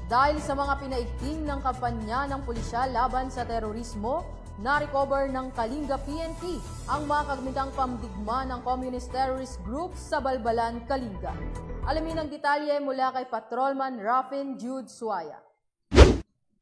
Dahil sa mga pinaigting ng kampanya ng pulisya laban sa terorismo, na-recover ng Kalinga PNP ang mga kagmitang pamdigma ng Communist Terrorist Group sa Balbalan, Kalinga. Alamin ang detalye mula kay Patrolman Rafin Jude Suaya.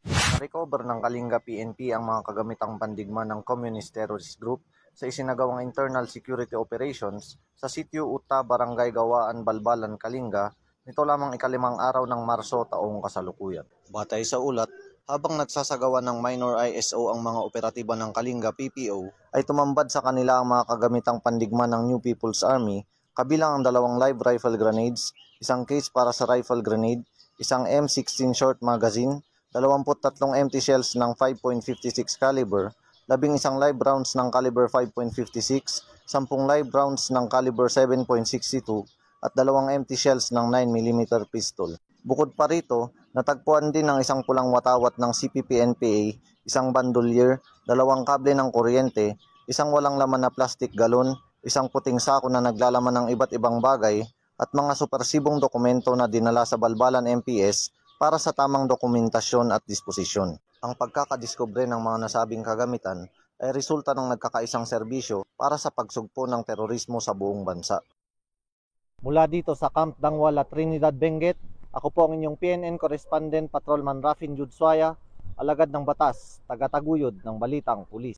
Na-recover ng Kalinga PNP ang mga kagamitang pandigma ng Communist Terrorist Group sa isinagawang internal security operations sa Sitio Uta, Barangay Gawaan, Balbalan, Kalinga nito lamang ikalimang araw ng Marso taong kasalukuyan. Batay sa ulat, habang nagsasagawa ng minor ISO ang mga operatiba ng Kalinga PPO, ay tumambad sa kanila ang mga kagamitang pandigma ng New People's Army, kabilang ang 2 live rifle grenades, isang case para sa rifle grenade, isang M16 short magazine, 23 empty shells ng 5.56 caliber, 11 live rounds ng caliber 5.56, 10 live rounds ng caliber 7.62, at 2 empty shells ng 9mm pistol. Bukod pa rito, natagpuan din ng isang pulang watawat ng CPP-NPA, isang bandolier, 2 kable ng kuryente, isang walang laman na plastic galon, isang puting sako na naglalaman ng iba't ibang bagay, at mga supersibong dokumento na dinala sa Balbalan MPS para sa tamang dokumentasyon at disposisyon. Ang pagkakadiskubre ng mga nasabing kagamitan ay resulta ng nagkakaisang serbisyo para sa pagsugpo ng terorismo sa buong bansa. Mula dito sa Camp Dangwala, Trinidad, Benguet, ako po ang inyong PNN Correspondent Patrolman Rafin Jude Suaya, alagad ng batas, taga-taguyod ng Balitang Pulis.